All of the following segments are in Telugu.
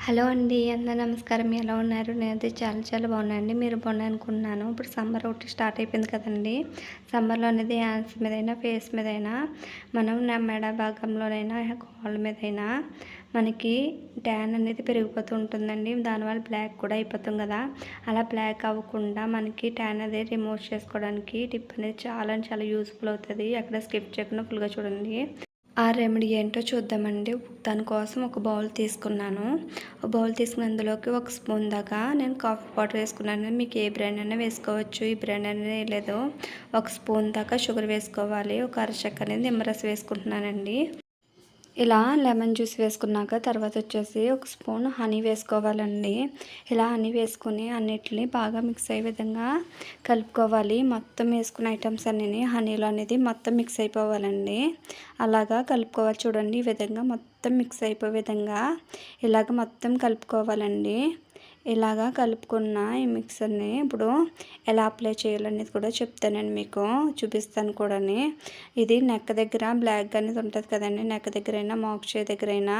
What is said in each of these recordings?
హలో అండి. అందరూ నమస్కారం. ఎలా ఉన్నారు? నేనైతే చాలా బాగున్నానండి. మీరు బాగున్నారనుకుంటున్నాను. ఇప్పుడు సమ్మర్ ఒకటి స్టార్ట్ అయిపోయింది కదండీ! సమ్మర్‌లో అనేది హ్యాండ్స్ మీదైనా, ఫేస్ మీదైనా, మనం మెడ భాగంలోనైనా, కాళ్ళ మీదైనా మనకి ట్యాన్ అనేది పెరిగిపోతూ ఉంటుందండి. దానివల్ల బ్లాక్ కూడా అయిపోతాం కదా! అలా బ్లాక్ అవ్వకుండా మనకి ట్యాన్ అనేది రిమూవ్ చేసుకోవడానికి టిప్ అనేది చాలా యూజ్‌ఫుల్ అవుతది. ఎక్కడ స్కిప్ చేయకుండా ఫుల్‌గా చూడండి. ఆ రెమెడీ ఏంటో చూద్దామండి. దానికోసం ఒక బౌల్ తీసుకున్నాను. బౌల్ తీసుకుని అందులోకి ఒక స్పూన్ దాకా నేను కాఫీ పౌడర్ వేసుకున్నాను. మీకు ఏ బ్రాండ్ అయినా వేసుకోవచ్చు. ఈ బ్రాండ్ అనేది లేదు. ఒక స్పూన్ దాకా షుగర్ వేసుకోవాలి. ఒక అరచెక్క అనేది నిమ్మరసం వేసుకుంటున్నానండి. ఇలా లెమన్ జ్యూస్ వేసుకున్నాక తర్వాత వచ్చేసి ఒక స్పూన్ హనీ వేసుకోవాలండి. ఇలా హనీ వేసుకొని అన్నిటిని బాగా మిక్స్ అయ్యే విధంగా కలుపుకోవాలి. మొత్తం వేసుకున్న ఐటమ్స్ అన్నీ హనీలో అనేది మొత్తం మిక్స్ అయిపోవాలండి. అలాగా కలుపుకోవాలి. చూడండి ఈ విధంగా మొత్తం మిక్స్ అయిపోయే విధంగా ఇలాగ మొత్తం కలుపుకోవాలండి. ఇలాగా కలుపుకున్న ఈ మిక్సర్ని ఇప్పుడు ఎలా అప్లై చేయాలనేది కూడా చెప్తానండి, మీకు చూపిస్తాను కూడా. ఇది నెక్ దగ్గర బ్లాక్ అనేది ఉంటుంది కదండి, నెక్ దగ్గరైనా మోక్ష దగ్గరైనా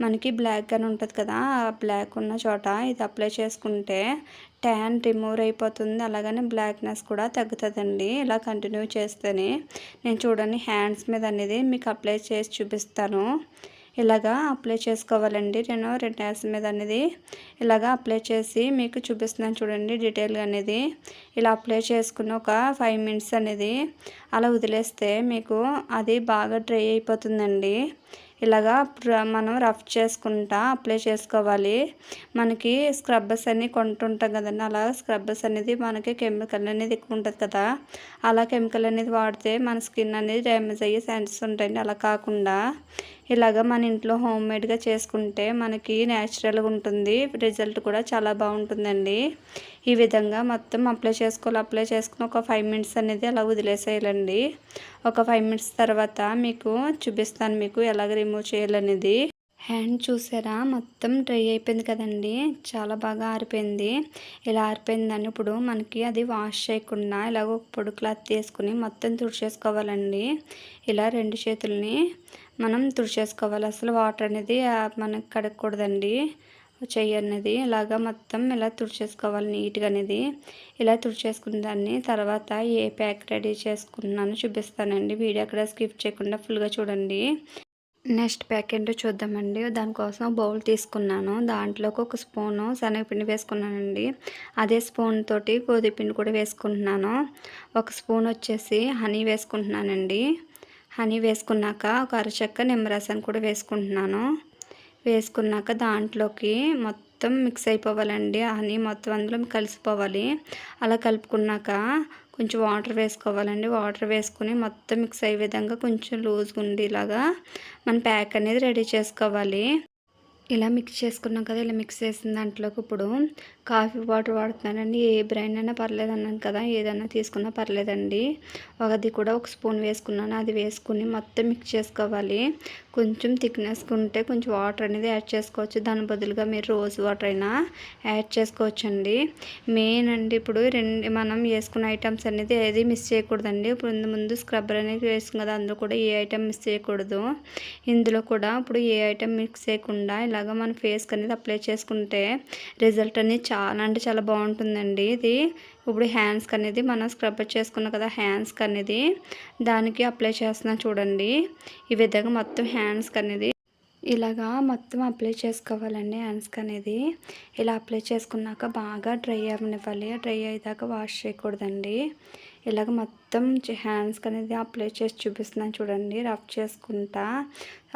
మనకి బ్లాక్ అని ఉంటుంది కదా, ఆ బ్లాక్ ఉన్న చోట ఇది అప్లై చేసుకుంటే ట్యాన్ రిమూవ్ అయిపోతుంది. అలాగనే బ్లాక్నెస్ కూడా తగ్గుతుందండి. ఇలా కంటిన్యూ చేస్తేనే నేను చూడండి హ్యాండ్స్ మీద అనేది మీకు అప్లై చేసి చూపిస్తాను. ఇలాగా అప్లై చేసుకోవాలండి. నేను 2 హ్యాండ్స్ మీద అనేది ఇలాగా అప్లై చేసి మీకు చూపిస్తున్నాను చూడండి డీటెయిల్గా అనేది. ఇలా అప్లై చేసుకుని ఒక 5 మినిట్స్ అనేది అలా వదిలేస్తే మీకు అది బాగా డ్రై అయిపోతుందండి. ఇలాగా మనం రఫ్ చేసుకుంటా అప్లై చేసుకోవాలి. మనకి స్క్రబ్బర్స్ అన్నీ కొంటుంటాం కదండి, అలా స్క్రబ్బర్స్ అనేది మనకి కెమికల్ అనేది ఎక్కువ ఉంటుంది కదా, అలా కెమికల్ అనేది వాడితే మన స్కిన్ అనేది డ్యామేజ్ అయ్యే ఛాన్సెస్ ఉంటాయండి. అలా కాకుండా ఇలాగ మన ఇంట్లో హోమ్మేడ్గా చేసుకుంటే మనకి న్యాచురల్గా ఉంటుంది. రిజల్ట్ కూడా చాలా బాగుంటుందండి. ఈ విధంగా మొత్తం అప్లై చేసుకోవాలి. అప్లై చేసుకుని ఒక 5 మినిట్స్ అనేది అలా వదిలేసేయాలండి. ఒక 5 మినిట్స్ తర్వాత మీకు చూపిస్తాను మీకు ఎలాగ రిమూవ్ చేయాలనేది. హ్యాండ్ చూసారా మొత్తం డ్రై అయిపోయింది కదండి, చాలా బాగా ఆరిపోయింది. ఇలా ఆరిపోయిందని ఇప్పుడు మనకి అది వాష్ చేయకుండా ఇలాగ ఒక పొడి క్లాత్ తీసుకుని మొత్తం తుడిచేసుకోవాలండి. ఇలా 2 చేతుల్ని మనం తుడిచేసుకోవాలి. అసలు వాటర్ అనేది మనకి కడగకూడదండి. చెయ్యి అనేది ఇలాగా మొత్తం ఇలా తుడిచేసుకోవాలి నీట్గా అనేది. ఇలా తుడిచేసుకున్న దాన్ని తర్వాత ఏ ప్యాక్ రెడీ చేసుకున్నానో చూపిస్తానండి. వీడియో అక్కడ స్కిప్ చేయకుండా ఫుల్గా చూడండి. నెక్స్ట్ ప్యాక్ ఏంటో చూద్దామండి. దానికోసం బౌల్ తీసుకున్నాను. దాంట్లోకి ఒక స్పూను శనగపిండి వేసుకున్నానండి. అదే స్పూన్ తోటి గోధుమపిండి కూడా వేసుకుంటున్నాను. ఒక స్పూన్ వచ్చేసి హనీ వేసుకుంటున్నానండి. హనీ వేసుకున్నాక ఒక అరచెక్క నిమ్మరసాన్ని కూడా వేసుకుంటున్నాను. వేసుకున్నాక దాంట్లోకి మొత్తం మిక్స్ అయిపోవాలండి. హనీ మొత్తం అందులో కలిసిపోవాలి. అలా కలుపుకున్నాక కొంచెం వాటర్ వేసుకోవాలండి. వాటర్ వేసుకుని మొత్తం మిక్స్ అయ్యే విధంగా కొంచెం లూజ్గా ఉండేలాగా మన ప్యాక్ అనేది రెడీ చేసుకోవాలి. ఇలా మిక్స్ చేసుకున్నాం కదా, ఇలా మిక్స్ చేసిన దాంట్లోకి ఇప్పుడు కాఫీ పౌడర్ వాడుతున్నానండి. ఏ బ్రాండ్ అయినా పర్లేదు అన్నాను కదా, ఏదైనా తీసుకున్నా పర్లేదండి. అది కూడా ఒక స్పూన్ వేసుకున్నాను. అది వేసుకుని మొత్తం మిక్స్ చేసుకోవాలి. కొంచెం థిక్నెస్గా ఉంటే కొంచెం వాటర్ అనేది యాడ్ చేసుకోవచ్చు. దాని బదులుగా మీరు రోజ్ వాటర్ అయినా యాడ్ చేసుకోవచ్చండి. మెయిన్ అండి ఇప్పుడు మనం వేసుకున్న ఐటమ్స్ అనేది ఏది మిస్ చేయకూడదండి. ఇప్పుడు ముందు స్క్రబ్బర్ అనేది వేసుకున్న కదా, అందులో కూడా ఏ ఐటమ్ మిస్ చేయకూడదు. ఇందులో కూడా ఇప్పుడు ఏ ఐటమ్ మిక్స్ చేయకుండా ఇలాగ మన ఫేస్కి అనేది అప్లై చేసుకుంటే రిజల్ట్ అనేది చాలా బాగుంటుందండి. ఇది ఇప్పుడు హ్యాండ్స్కి అనేది మనం స్క్రబ్బర్ చేసుకున్నాం కదా, హ్యాండ్స్కి అనేది దానికి అప్లై చేస్తున్నా చూడండి. ఈ విధంగా మొత్తం హ్యాండ్స్కి అనేది ఇలాగా మొత్తం అప్లై చేసుకోవాలండి. హ్యాండ్స్కి అనేది ఇలా అప్లై చేసుకున్నాక బాగా డ్రై అవ్వనివ్వాలి. డ్రై అయ్యేదాకా వాష్ చేయకూడదండి. ఇలాగ మొత్తం హ్యాండ్స్కి అనేది అప్లై చేసి చూపిస్తున్నాను చూడండి. రఫ్ చేసుకుంటా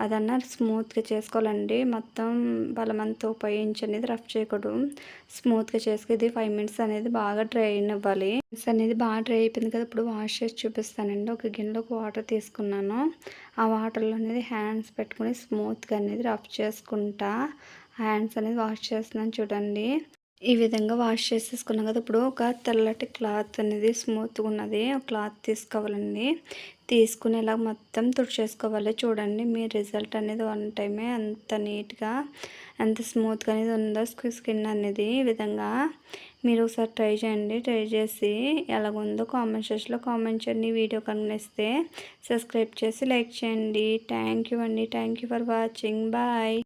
అదన్నా స్మూత్గా చేసుకోవాలండి. మొత్తం బలమంతా ఉపయోగించి అనేది రఫ్ చేయకూడదు. స్మూత్గా చేసుకు ఇది 5 మినిట్స్ అనేది బాగా డ్రై అయినవ్వాలి. అనేది బాగా డ్రై అయిపోయింది కదా, ఇప్పుడు వాష్ చేసి చూపిస్తానండి. ఒక గిన్నెలోకి వాటర్ తీసుకున్నాను. ఆ వాటర్లో అనేది హ్యాండ్స్ పెట్టుకుని స్మూత్గా అనేది రఫ్ చేసుకుంటా హ్యాండ్స్ అనేది వాష్ చేస్తున్నాను చూడండి. ఈ విధంగా వాష్ చేసేసుకున్నాం కదా, ఇప్పుడు ఒక తెల్లటి క్లాత్ అనేది స్మూత్గా ఉన్నది ఒక క్లాత్ తీసుకోవాలండి. తీసుకుని ఇలా మొత్తం తుడిచేసుకోవాలి. చూడండి మీ రిజల్ట్ అనేది 1 టైమే అంత నీట్గా ఎంత స్మూత్గా అనేది ఉందో స్కిన్ అనేది. ఈ విధంగా మీరు ఒకసారి ట్రై చేయండి. ట్రై చేసి ఎలాగుందో కామెంట్ సెక్షన్లో కామెంట్ చేయండి. వీడియో కనిపిస్తే సబ్స్క్రైబ్ చేసి లైక్ చేయండి. థ్యాంక్ యూ అండి. Thank you for watching. Bye.